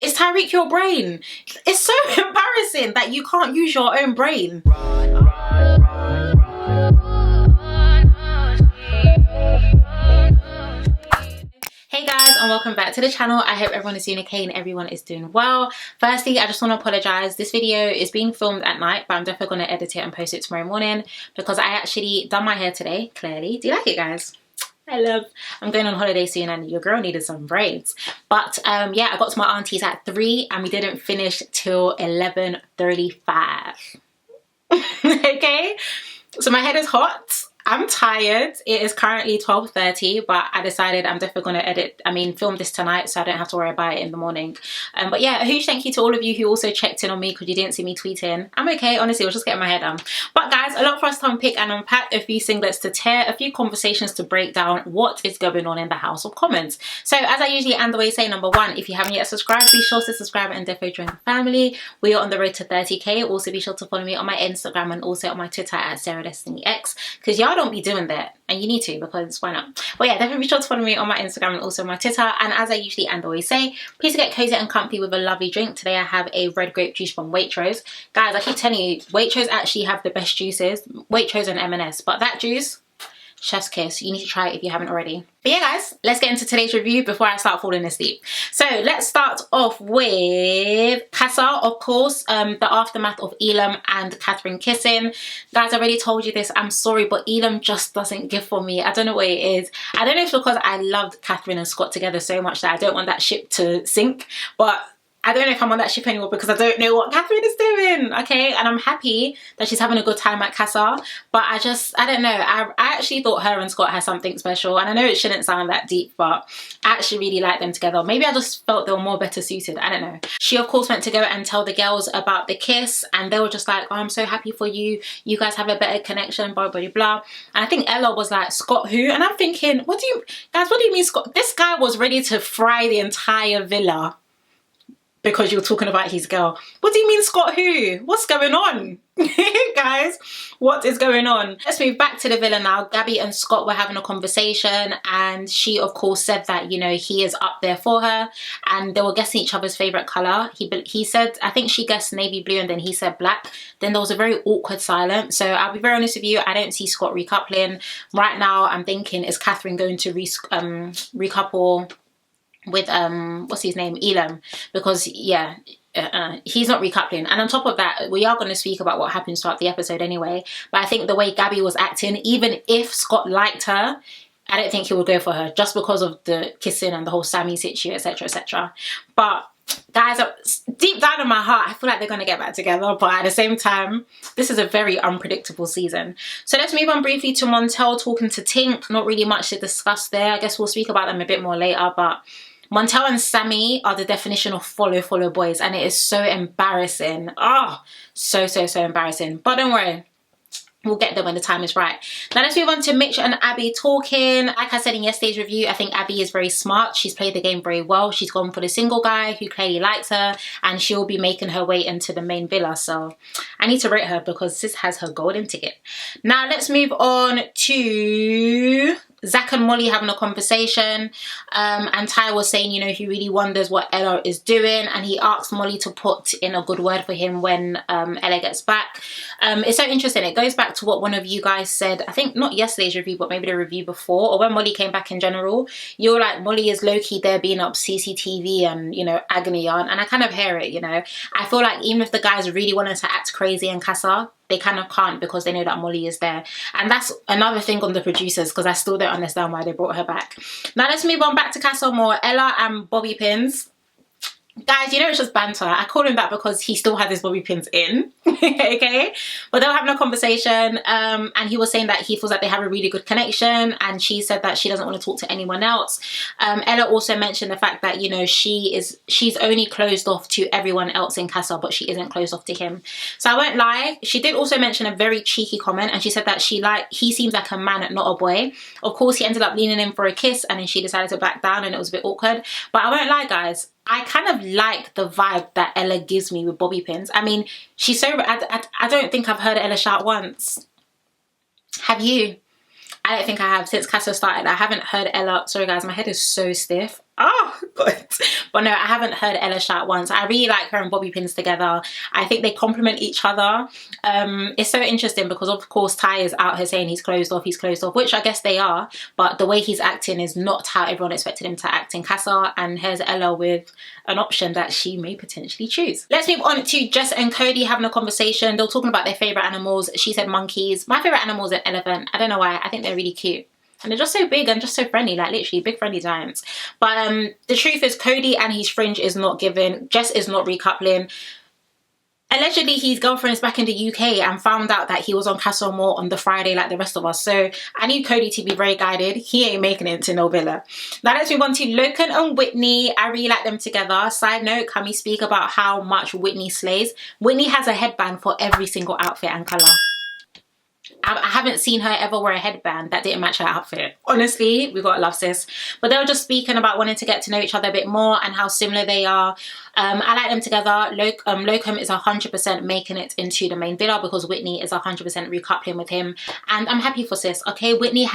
Is Tyrique your brain? It's so embarrassing that you can't use your own brain. Hey guys, and welcome back to the channel. I hope everyone is doing okay and everyone is doing well. Firstly, I just want to apologize. This video is being filmed at night, but I'm definitely going to edit it and post it tomorrow morning because I actually done my hair today, clearly. Do you like it, guys? I'm going on holiday soon and your girl needed some braids. But yeah, I got to my auntie's at 3 and we didn't finish till 11:35. Okay, so my head is hot. I'm tired. It is currently 12:30, but I decided I'm definitely going to film this tonight so I don't have to worry about it in the morning. But yeah, a huge thank you to all of you who also checked in on me because you didn't see me tweeting. I'm okay, honestly, I was just getting my hair done. But guys, a lot for us to unpick and unpack, a few singlets to tear, a few conversations to break down what is going on in the House of Commons. So as I usually end the way say, number one, if you haven't yet subscribed, be sure to subscribe and definitely join the family. We are on the road to 30k. Also be sure to follow me on my Instagram and also on my Twitter at SarahDestinyX because y'all don't be doing that and you need to, because why not? But yeah, definitely be sure to follow me on my Instagram and also my Twitter. And as I usually and always say, please get cozy and comfy with a lovely drink. Today I have a red grape juice from Waitrose. Guys, I keep telling you, Waitrose actually have the best juices, Waitrose and M&S, but that juice, chef's kiss. You need to try it if you haven't already. But yeah guys, let's get into today's review before I start falling asleep. So let's start off with Casa, of course, the aftermath of Elom and Catherine kissing. Guys, I already told you this, I'm sorry, but Elom just doesn't give for me. I don't know what it is. I don't know if it's because I loved Catherine and Scott together so much that I don't want that ship to sink, but I don't know if I'm on that ship anymore because I don't know what Catherine is doing, okay? And I'm happy that she's having a good time at Casa, but I don't know. I actually thought her and Scott had something special, and I know it shouldn't sound that deep, but I actually really like them together. Maybe I just felt they were more better suited, I don't know. She, of course, went to go and tell the girls about the kiss, and they were just like, oh, I'm so happy for you. You guys have a better connection, blah, blah, blah. And I think Ella was like, Scott who? And I'm thinking, what do you mean Scott? This guy was ready to fry the entire villa because you're talking about his girl. What do you mean Scott who? What's going on? Guys, what is going on? Let's move back to the villa now. Gabby and Scott were having a conversation and she of course said that, you know, he is up there for her and they were guessing each other's favourite colour. He said, I think she guessed navy blue and then he said black. Then there was a very awkward silence. So I'll be very honest with you, I don't see Scott recoupling. Right now I'm thinking, is Catherine going to recouple with what's his name, Elom? Because yeah, he's not recoupling. And on top of that, we are going to speak about what happens throughout the episode anyway, but I think the way Gabby was acting, even if Scott liked her, I don't think he would go for her just because of the kissing and the whole Sammy situation, etc, etc. But guys, deep down in my heart, I feel like they're going to get back together, but at the same time, this is a very unpredictable season. So let's move on briefly to Montel talking to Tink. Not really much to discuss there. I guess we'll speak about them a bit more later, but Montel and Sammy are the definition of follow boys, and it is so embarrassing. Oh, so embarrassing. But don't worry, we'll get there when the time is right. Now let's move on to Mitch and Abby talking. Like I said in yesterday's review, I think Abby is very smart. She's played the game very well. She's gone for the single guy who clearly likes her, and she'll be making her way into the main villa. So I need to rate her because sis has her golden ticket. Now let's move on to Zach and Molly having a conversation, and Ty was saying, you know, he really wonders what Ella is doing, and he asked Molly to put in a good word for him when Ella gets back. It's so interesting. It goes back to what one of you guys said, I think not yesterday's review, but maybe the review before, or when Molly came back in general. You were like, Molly is low-key there being up CCTV and, you know, agony on, and I kind of hear it, you know. I feel like even if the guys really wanted to act crazy in Casa, they kind of can't because they know that Molly is there. And that's another thing on the producers, because I still don't understand why they brought her back. Now let's move on back to Casa Amor. Ella and Bobby Pins. Guys, you know, it's just banter. I call him that because he still had his bobby pins in. Okay, but they were having a conversation, and he was saying that he feels like they have a really good connection, and she said that she doesn't want to talk to anyone else. Ella also mentioned the fact that, you know, she's only closed off to everyone else in Casa, but she isn't closed off to him. So I won't lie, she did also mention a very cheeky comment, and she said that he seems like a man, not a boy. Of course, he ended up leaning in for a kiss, and then she decided to back down, and it was a bit awkward. But I won't lie, guys, I kind of like the vibe that Ella gives me with bobby pins. I mean, she's so... I don't think I've heard Ella shout once. Have you? I don't think I have. Since Casa started, I haven't heard Ella... Sorry, guys, my head is so stiff. Oh god. But no, I haven't heard Ella shout once. I really like her and Bobby Pins together. I think they complement each other. It's so interesting because of course Ty is out here saying he's closed off, which I guess they are, but the way he's acting is not how everyone expected him to act in Casa. And here's Ella with an option that she may potentially choose. Let's move on to Jess and Cody having a conversation. They're talking about their favorite animals. She said monkeys. My favorite animal is an elephant. I don't know why. I think they're really cute. And they're just so big and just so friendly, like literally big friendly giants. But the truth is Cody and his fringe is not given. Jess is not recoupling. Allegedly, his girlfriend is back in the UK and found out that he was on Casa Amor on the Friday like the rest of us. So I need Cody to be very guided. He ain't making it to no villa. Now let's move on to Logan and Whitney. I really like them together. Side note, can we speak about how much Whitney slays? Whitney has a headband for every single outfit and colour. I haven't seen her ever wear a headband that didn't match her outfit. Honestly, we gotta love sis. But they were just speaking about wanting to get to know each other a bit more and how similar they are. I like them together. Locum is 100% making it into the main villa because Whitney is 100% recoupling with him. And I'm happy for sis, okay? Whitney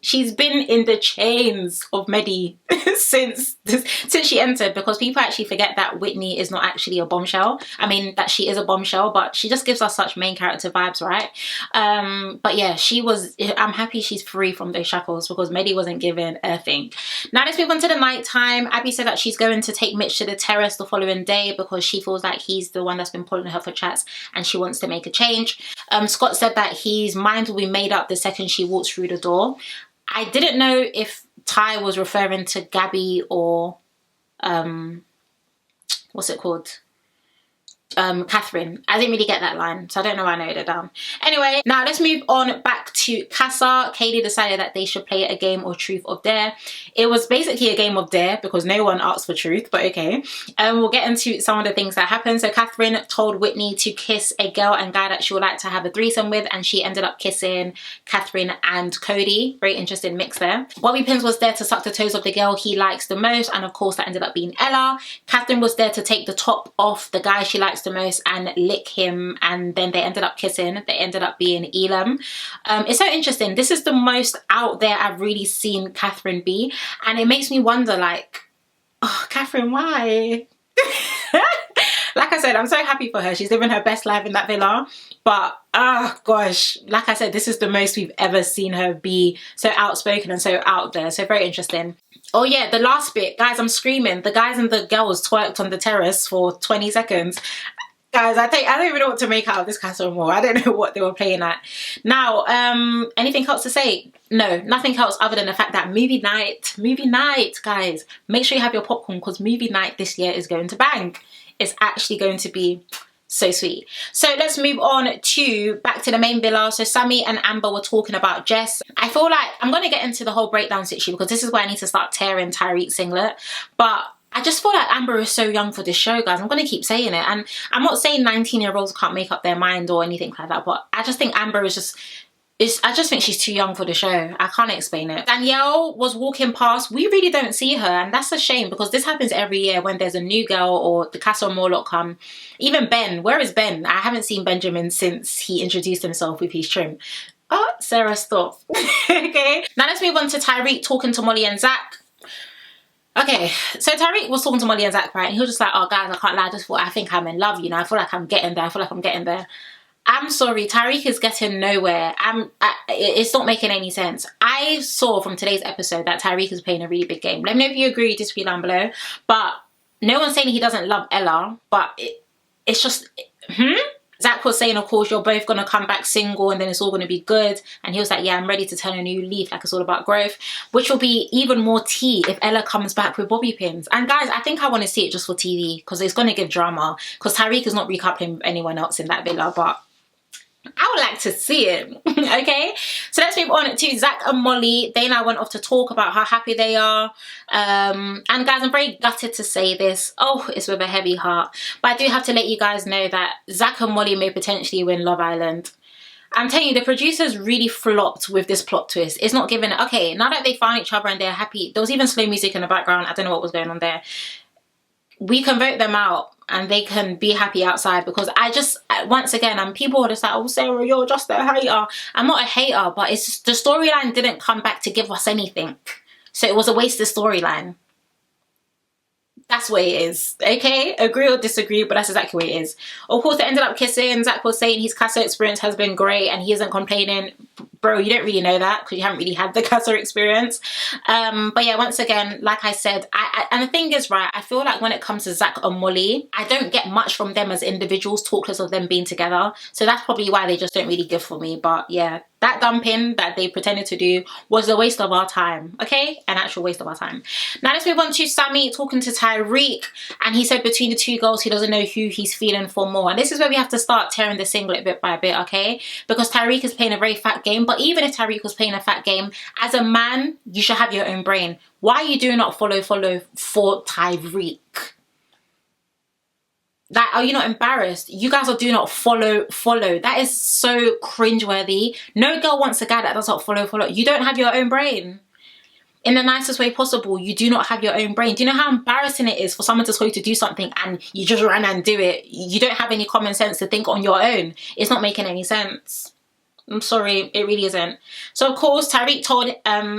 she's been in the chains of Medi since she entered, because people actually forget that Whitney is not actually a bombshell. I mean, that she is a bombshell, but she just gives us such main character vibes, right? But yeah, I'm happy she's free from those shackles because Medi wasn't given a thing. Now let's move on to the night time. Abby said that she's going to take Mitch to the terrace the following day because she feels like he's the one that's been pulling her for chats and she wants to make a change. Scott said that his mind will be made up the second she walks through the door. I didn't know if Ty was referring to Gabby or what's it called? Catherine. I didn't really get that line, so I don't know why I noted it down. Anyway, now let's move on back to Casa. Katie decided that they should play a game of truth or dare. It was basically a game of dare because no one asked for truth, but okay. We'll get into some of the things that happened. So Catherine told Whitney to kiss a girl and guy that she would like to have a threesome with, and she ended up kissing Catherine and Cody. Very interesting mix there. Bobby Pins was there to suck the toes of the girl he likes the most, and of course that ended up being Ella. Catherine was there to take the top off the guy she likes the most and lick him, and then they ended up kissing. They ended up being Elom. It's so interesting. This is the most out there I've really seen Catherine be, and it makes me wonder, like, oh, Catherine, why? Like I said, I'm so happy for her. She's living her best life in that villa, but oh gosh, like I said, this is the most we've ever seen her be so outspoken and so out there. So very interesting. Oh yeah, the last bit, guys, I'm screaming. The guys and the girls twerked on the terrace for 20 seconds. Guys, I don't even know what to make out of this Casa Amor. I don't know what they were playing at. Now, anything else to say? No, nothing else other than the fact that movie night, guys. Make sure you have your popcorn because movie night this year is going to bang. It's actually going to be so sweet. So let's move on to back to the main villa. So Sammy and Amber were talking about Jess. I feel like I'm going to get into the whole breakdown situation because this is where I need to start tearing Tyrique's singlet. But I just feel like Amber is so young for this show, guys. I'm going to keep saying it. And I'm not saying 19-year-olds can't make up their mind or anything like that. But I just think Amber is just... I just think she's too young for the show. I can't explain it. Danielle was walking past. We really don't see her, and that's a shame because this happens every year when there's a new girl or the Casa Amor lot come. Even Ben. Where is Ben? I haven't seen Benjamin since he introduced himself with his trim. Oh, Sarah, stop. Okay. Now let's move on to Tyrique talking to Molly and Zach. Okay, so Tyrique was talking to Molly and Zach, right? And he was just like, oh, guys, I can't lie. I think I'm in love, you know. I feel like I'm getting there. I'm sorry, Tyrique is getting nowhere. It's not making any sense. I saw from today's episode that Tyrique is playing a really big game. Let me know if you agree, disagree down below. But no one's saying he doesn't love Ella, but it's just... Zach was saying, of course, you're both going to come back single and then it's all going to be good. And he was like, yeah, I'm ready to turn a new leaf, like it's all about growth. Which will be even more tea if Ella comes back with bobby pins. And guys, I think I want to see it just for TV because it's going to give drama. Because Tyrique is not recoupling with anyone else in that villa, but... I would like to see it. Okay, so let's move on to Zach and Molly. They now went off to talk about how happy they are. And guys, I'm very gutted to say this. Oh, it's with a heavy heart. But I do have to let you guys know that Zach and Molly may potentially win Love Island. I'm telling you, the producers really flopped with this plot twist. It's not giving it. Okay, now that they found each other and they're happy. There was even slow music in the background. I don't know what was going on there. We can vote them out and they can be happy outside because once again, people are just like, oh, Sarah, you're just a hater. I'm not a hater, but it's just, the storyline didn't come back to give us anything. So it was a wasted storyline. That's what it is, okay? Agree or disagree, but that's exactly what it is. Of course, they ended up kissing. Zach was saying his Casa experience has been great and he isn't complaining. Bro, you don't really know that because you haven't really had the Casa experience. But yeah, once again, like I said, and the thing is, right, I feel like when it comes to Zach and Molly, I don't get much from them as individuals, talk less of them being together. So that's probably why they just don't really give for me. But yeah, that dumping that they pretended to do was a waste of our time, okay? An actual waste of our time. Now let's move on to Sammy talking to Tyrique, and he said between the two girls, he doesn't know who he's feeling for more. And this is where we have to start tearing the singlet bit by bit, okay? Because Tyrique is playing a very fat game, but even if Tyrique was playing a fat game, as a man, you should have your own brain. Why you do not follow for Tyrique? Like, are you not embarrassed? You guys are do not follow. That is so cringeworthy. No girl wants a guy that does not follow. You don't have your own brain. In the nicest way possible, you do not have your own brain. Do you know how embarrassing it is for someone to tell you to do something and you just run and do it? You don't have any common sense to think on your own. It's not making any sense. I'm sorry, it really isn't. So of course, Tyrique told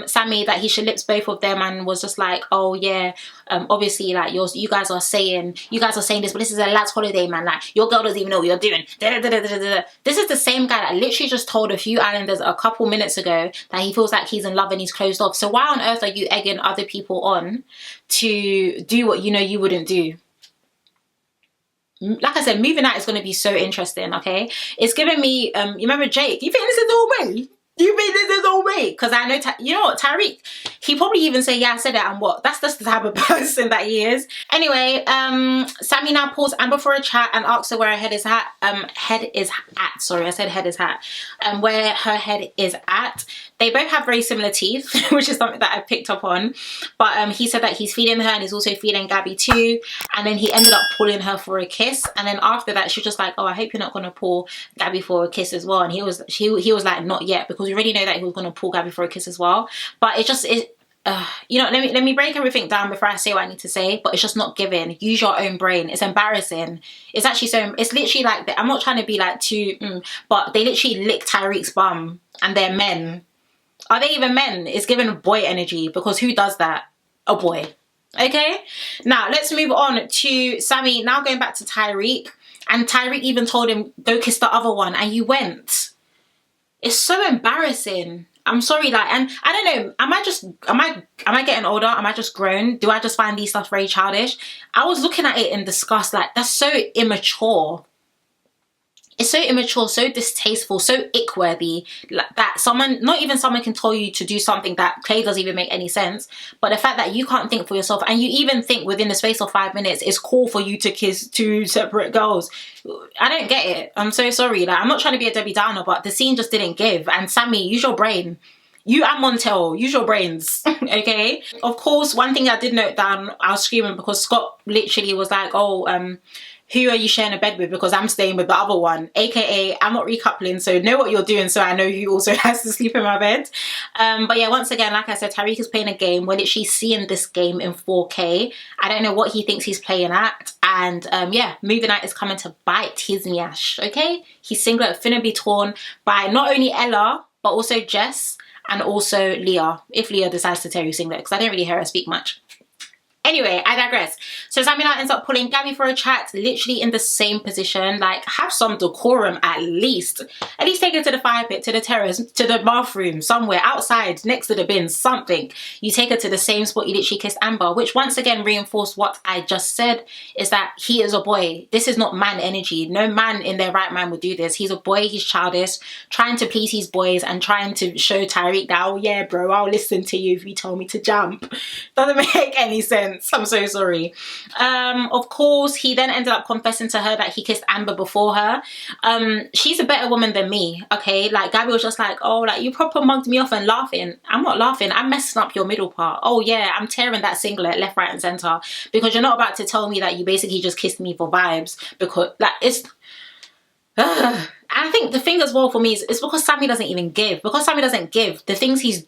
Sammy that he should lips both of them and was just like, oh yeah, obviously like you guys are saying this, but this is a lad's holiday, man. Like your girl doesn't even know what you're doing. This is the same guy that literally just told a few islanders a couple minutes ago that he feels like he's in love and he's closed off. So why on earth are you egging other people on to do what you know you wouldn't do? Like I said, moving out is going to be so interesting, okay? It's giving me, you remember Jake? You think this is all me? You mean this is all me? Because I know, you know what, Tyrique, he probably even say, yeah, I said it, and what? That's just the type of person that he is. Anyway, Sammy now pulls Amber for a chat and asks her where her head is at. Sorry, I said head is at. Where her head is at. They both have very similar teeth, which is something that I picked up on. But he said that he's feeling her and he's also feeling Gabby too. And then he ended up pulling her for a kiss. And then after that, she was just like, oh, I hope you're not going to pull Gabby for a kiss as well. And he was like, not yet, because we already know that he was going to pull Gabby for a kiss as well. But it just is. You know, let me break everything down before I say what I need to say, but it's just not given. Use your own brain. It's embarrassing. It's actually so, it's literally like, I'm not trying to be like too, but they literally lick Tyrique's bum and they're men. Are they even men? It's giving boy energy, because who does that? A boy. Okay? Now, let's move on to Sammy. Now going back to Tyrique. And Tyrique even told him, go kiss the other one. And you went. It's so embarrassing. I'm sorry, like, and I don't know, am I getting older? Am I just grown? Do I just find these stuff very childish? I was looking at it in disgust, like, that's so immature. It's so immature, so distasteful, so ick-worthy, like, that someone, not even someone can tell you to do something that clearly doesn't even make any sense, but the fact that you can't think for yourself, and you even think within the space of 5 minutes it's cool for you to kiss two separate girls. I don't get it. I'm so sorry. Like, I'm not trying to be a Debbie Downer, but the scene just didn't give. And Sammy, use your brain. You and Montel, use your brains, okay? Of course, one thing I did note down, I was screaming because Scott literally was like, oh, who are you sharing a bed with? Because I'm staying with the other one, aka I'm not recoupling, so know what you're doing so I know who also has to sleep in my bed. But yeah, once again, like I said, Tyrique is playing a game. We're literally seeing this game in 4K. I don't know what he thinks he's playing at. And yeah, moving out is coming to bite his nyash, okay? His singlet finna be torn by not only Ella, but also Jess and also Leah, if Leah decides to tear his singlet, because I don't really hear her speak much. Anyway, I digress. So Sammy now ends up pulling Gabby for a chat, literally in the same position. Like, have some decorum at least. At least take her to the fire pit, to the terrace, to the bathroom, somewhere outside, next to the bins, something. You take her to the same spot you literally kissed Amber, which once again reinforced what I just said, is that he is a boy. This is not man energy. No man in their right mind would do this. He's a boy, he's childish, trying to please his boys and trying to show Tyrique that, oh yeah, bro, I'll listen to you if you tell me to jump. Doesn't make any sense. I'm so sorry. Of course, he then ended up confessing to her that he kissed Amber before her. She's a better woman than me, okay? Like, Gabby was just like, oh, like, you proper mugged me off and laughing. I'm not laughing. I'm messing up your middle part. Oh, yeah, I'm tearing that singlet left, right, and center. Because you're not about to tell me that you basically just kissed me for vibes. Because, like, it's... I think the thing as well for me is it's because Sammy doesn't even give. Because Sammy doesn't give, the things he's...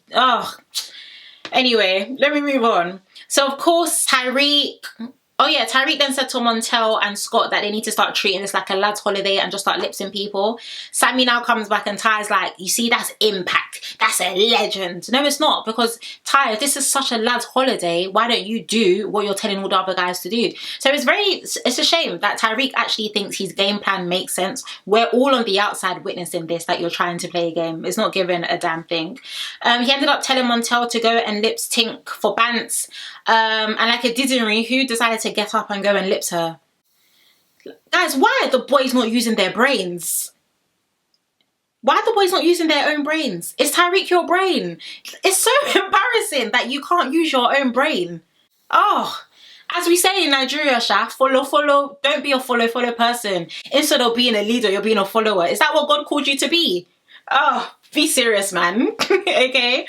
Anyway, let me move on. So, of course, Tyrique, Oh yeah, Tyrique then said to Montel and Scott that they need to start treating this like a lad's holiday and just start lipsing people. Sammy now comes back and Ty's like, you see, that's impact. That's a legend. No, it's not, because Ty, if this is such a lad's holiday, why don't you do what you're telling all the other guys to do? So it's a shame that Tyrique actually thinks his game plan makes sense. We're all on the outside witnessing this, that you're trying to play a game. It's not giving a damn thing. He ended up telling Montel to go and lips Tink for Bants. And like a Diddlery, who decided to get up and go and lips her. Guys, why are the boys not using their brains? Why are the boys not using their own brains? Is Tyrique your brain? It's so embarrassing that you can't use your own brain. Oh, as we say in Nigeria, Sha, follow. Don't be a follow person. Instead of being a leader, you're being a follower. Is that what God called you to be? Oh, be serious, man. Okay.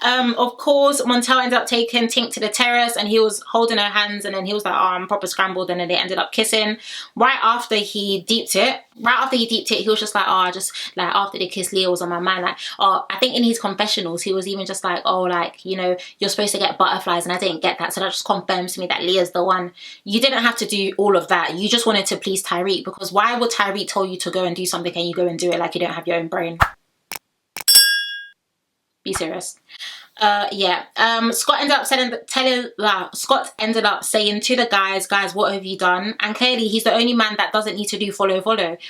Of course, Montel ended up taking Tink to the terrace and he was holding her hands and then he was like, oh, I'm proper scrambled, and then they ended up kissing. Right after he deeped it, he was just like, oh, just like after the kiss, Leah was on my mind. Like, oh, I think in his confessionals, he was even just like, oh, like, you know, you're supposed to get butterflies and I didn't get that. So that just confirms to me that Leah's the one. You didn't have to do all of that. You just wanted to please Tyrique, because why would Tyrique tell you to go and do something and you go and do it like you don't have your own brain? Be serious. Scott ended up saying to the guys, what have you done? And clearly he's the only man that doesn't need to do follow.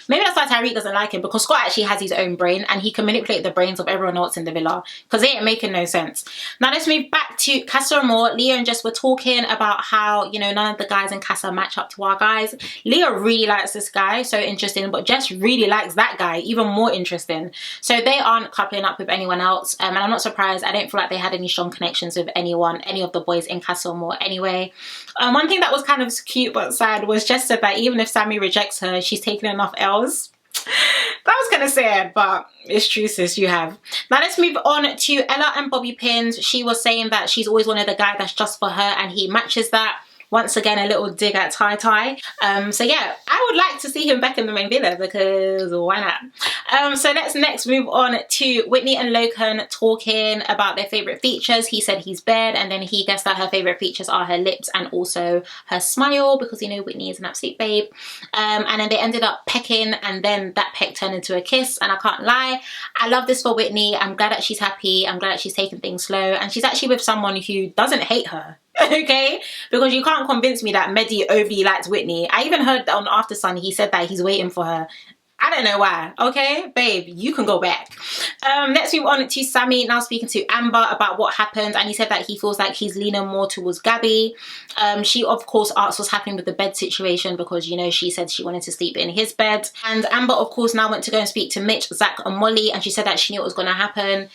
Maybe that's why Tyrique doesn't like him, because Scott actually has his own brain and he can manipulate the brains of everyone else in the villa, because they ain't making no sense. Now let's move back to Casa Amor. Leah and Jess were talking about how, you know, none of the guys in Casa match up to our guys. Leah really likes this guy, so interesting, but Jess really likes that guy, even more interesting. So they aren't coupling up with anyone else, and I'm not surprised. I don't feel like they had any strong connections with any of the boys in Casa Amor anyway. One thing that was kind of cute but sad was Jess said that even if Sammy rejects her, she's taken enough L's. That was kind of sad, but it's true, sis, you have. Now let's move on to Ella and Bobby Pins. She was saying that she's always wanted a guy that's just for her, and he matches that. Once again, a little dig at Ty. So yeah, I would like to see him back in the main villa, because why not? So let's next move on to Whitney and Logan talking about their favourite features. He said he's bared, and then he guessed that her favourite features are her lips and also her smile, because, you know, Whitney is an absolute babe. And then they ended up pecking, and then that peck turned into a kiss, and I can't lie, I love this for Whitney. I'm glad that she's happy. I'm glad that she's taking things slow, and she's actually with someone who doesn't hate her. Okay, because you can't convince me that Mehdi overly likes Whitney. I even heard that on After Sun he said that he's waiting for her. I don't know why. Okay, babe, you can go back. Let's move on to Sammy now speaking to Amber about what happened, and he said that he feels like he's leaning more towards Gabby. She of course asked what's happening with the bed situation, because, you know, she said she wanted to sleep in his bed. And Amber of course now went to go and speak to Mitch, Zach and Molly, and she said that she knew what was going to happen.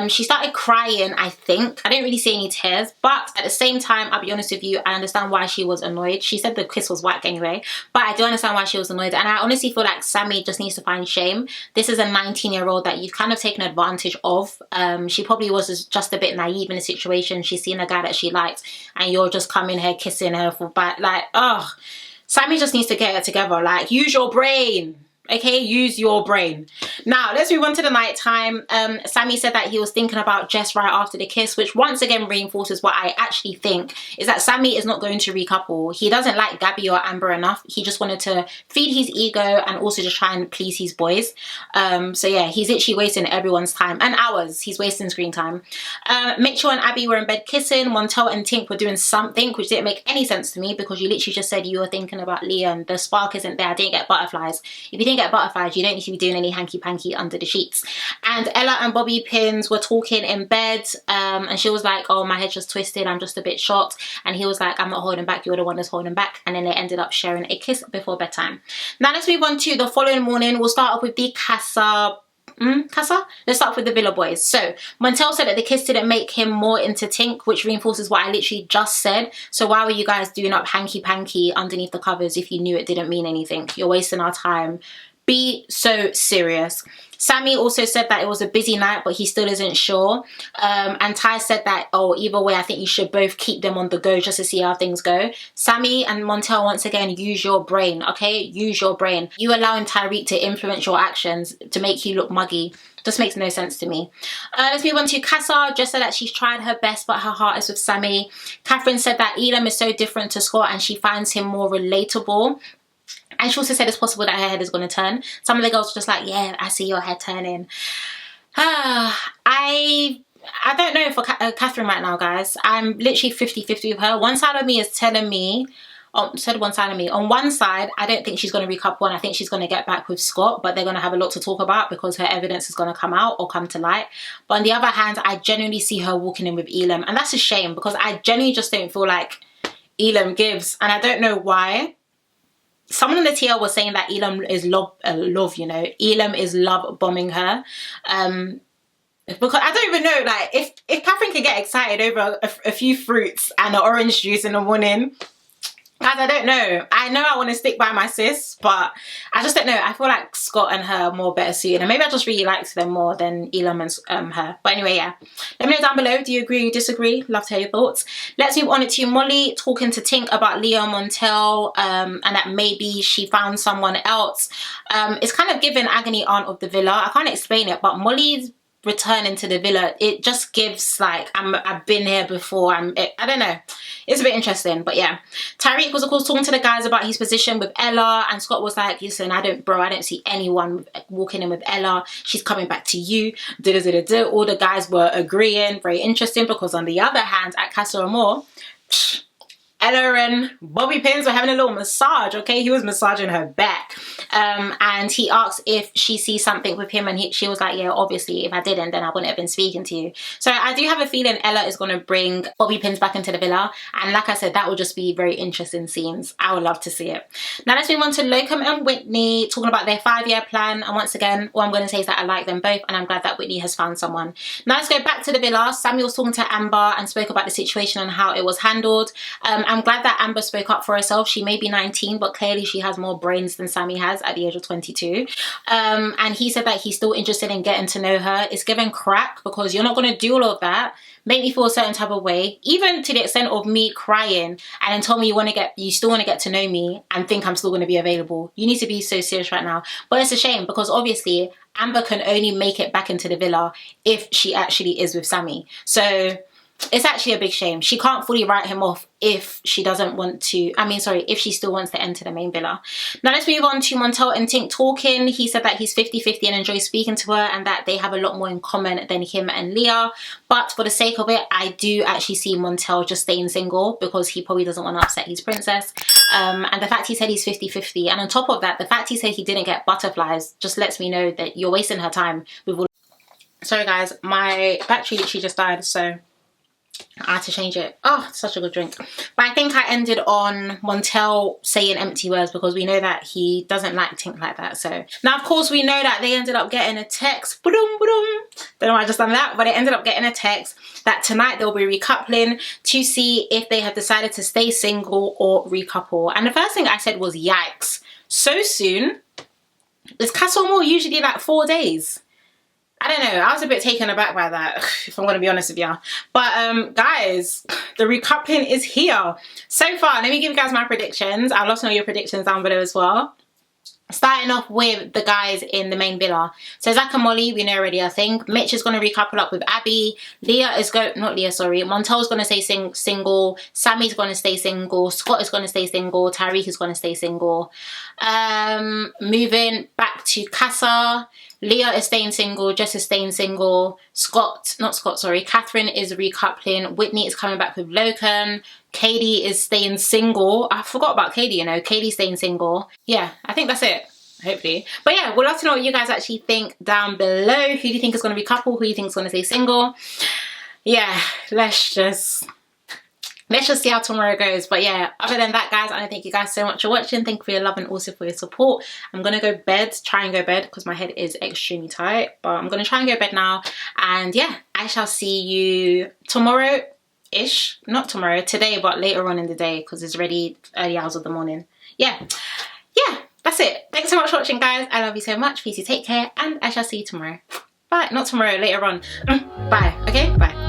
She started crying, I think. I didn't really see any tears, but at the same time, I'll be honest with you, I understand why she was annoyed. She said the kiss was whack anyway, but I do understand why she was annoyed, and I honestly feel like Sammy just needs to find shame. This is a 19-year-old that you've kind of taken advantage of. She probably was just a bit naive in the situation. She's seen a guy that she liked, and you're just coming here kissing her for back. Like, ugh. Sammy just needs to get it together. Like, use your brain. Okay, use your brain. Now let's move on to the night time. Sammy said that he was thinking about Jess right after the kiss, which once again reinforces what I actually think is that Sammy is not going to recouple. He doesn't like Gabby or Amber enough. He just wanted to feed his ego and also just try and please his boys. So yeah, he's literally wasting everyone's time and ours. He's wasting screen time. Mitchell and Abby were in bed kissing. Montel and Tink were doing something which didn't make any sense to me, because you literally just said you were thinking about Leah and the spark isn't there. I didn't get butterflies. If you didn't get butterflies, you don't need to be doing any hanky-panky under the sheets. And Ella and Bobby Pins were talking in bed, and she was like, oh, my head's just twisted, I'm just a bit shocked. And he was like, I'm not holding back, you're the one that's holding back. And then they ended up sharing a kiss before bedtime. Now let's move on to the following morning. We'll start off with the Casa. Let's start with the Villa boys. So Montel said that the kiss didn't make him more into Tink, which reinforces what I literally just said. So why were you guys doing up hanky-panky underneath the covers if you knew it didn't mean anything? You're wasting our time. be so serious. Sammy also said that it was a busy night, but he still isn't sure. And Ty said that, oh, either way, I think you should both keep them on the go just to see how things go. Sammy and Montel, once again, use your brain, okay? Use your brain. You allowing Tyrique to influence your actions to make you look muggy just makes no sense to me. Let's move on to Casa. Just said that she's tried her best, but her heart is with Sammy. Catherine said that Elom is so different to Scott and she finds him more relatable. And she also said it's possible that her head is going to turn. Some of the girls were just like, yeah, I see your head turning. I don't know for Catherine right now, guys. I'm literally 50-50 with her. One side of me is telling me, said one side of me. On one side, I don't think she's going to recouple and I think she's going to get back with Scott, but they're going to have a lot to talk about because her evidence is going to come out or come to light. But on the other hand, I genuinely see her walking in with Elom. And that's a shame because I genuinely just don't feel like Elom gives. And I don't know why. Someone in the TL was saying that Elom is love, you know. Elom is love bombing her. Because I don't even know, like, if Catherine can get excited over a few fruits and an orange juice in the morning, guys, I don't know. I know I want to stick by my sis, but I just don't know. I feel like Scott and her are more better suited. And maybe I just really liked them more than Elom and her. But anyway, yeah. Let me know down below. Do you agree or disagree? Love to hear your thoughts. Let's move on to Molly talking to Tink about Leah Montel and that maybe she found someone else. It's kind of giving agony aunt of the villa. I can't explain it, but Molly's returning to the villa, it just gives like I've been here before. I don't know, it's a bit interesting. But yeah, Tyrique was of course talking to the guys about his position with Ella, and Scott was like, listen, I don't see anyone walking in with Ella, she's coming back to you. All the guys were agreeing. Very interesting, because on the other hand, at Casa Amor, Ella and Bobby Pins were having a little massage, okay? He was massaging her back. And he asked if she sees something with him, and she was like, yeah, obviously, if I didn't, then I wouldn't have been speaking to you. So I do have a feeling Ella is going to bring Bobby Pins back into the villa. And like I said, that will just be very interesting scenes. I would love to see it. Now let's move on to Locum and Whitney, talking about their 5-year plan. And once again, all I'm going to say is that I like them both, and I'm glad that Whitney has found someone. Now let's go back to the villa. Samuel was talking to Amber and spoke about the situation and how it was handled. I'm glad that Amber spoke up for herself. She may be 19, but clearly she has more brains than Sammy has at the age of 22. And he said that he's still interested in getting to know her. It's given crack, because you're not going to do all of that, make me feel a certain type of way, even to the extent of me crying, and then tell me you still want to get to know me and think I'm still going to be available. You need to be so serious right now. But it's a shame, because obviously Amber can only make it back into the villa if she actually is with Sammy. So it's actually a big shame. She can't fully write him off if she doesn't want to, if she still wants to enter the main villa. Now let's move on to Montel and Tink talking. He said that he's 50-50 and enjoys speaking to her, and that they have a lot more in common than him and Leah. But for the sake of it, I do actually see Montel just staying single, because he probably doesn't want to upset his princess. And the fact he said he's 50-50, and on top of that, the fact he said he didn't get butterflies just lets me know that you're wasting her time with all. Sorry guys, my battery literally just died, so I had to change it. Oh, such a good drink. But I think I ended on Montel saying empty words, because we know that he doesn't like Tink like that. So now, of course, we know that they ended up getting a text. Don't know why I just done that, but they ended up getting a text that tonight they'll be recoupling to see if they have decided to stay single or recouple. And the first thing I said was, yikes, so soon? Is Casa Amor usually like 4 days? I don't know, I was a bit taken aback by that, if I'm going to be honest with you. But guys, the recoupling is here. So far, let me give you guys my predictions. I'd love to know your predictions down below as well. Starting off with the guys in the main villa. So Zach and Molly, we know already, I think. Mitch is going to recouple up with Abby. Montel is going to stay single. Sammy's going to stay single. Scott is going to stay single. Tyrique is going to stay single. Moving back to Casa. Leah is staying single. Jess is staying single. Catherine is recoupling. Whitney is coming back with Locan. Katie is staying single. I forgot about Katie, you know. Katie's staying single. Yeah, I think that's it, hopefully. But yeah, we'd love to know what you guys actually think down below. Who do you think is going to recouple? Who do you think is going to stay single? Yeah, let's just see how tomorrow goes. But yeah, other than that, guys, I thank you guys so much for watching. Thank you for your love and also for your support. I'm gonna try and go bed because my head is extremely tight, but I'm gonna try and go bed now. And yeah, I shall see you tomorrow ish, not tomorrow, today, but later on in the day, because it's already early hours of the morning. Yeah, that's that's it. Thanks so much for watching, guys. I love you so much. Please take care, and I shall see you tomorrow. Bye. Not tomorrow, later on. Bye. Okay, bye.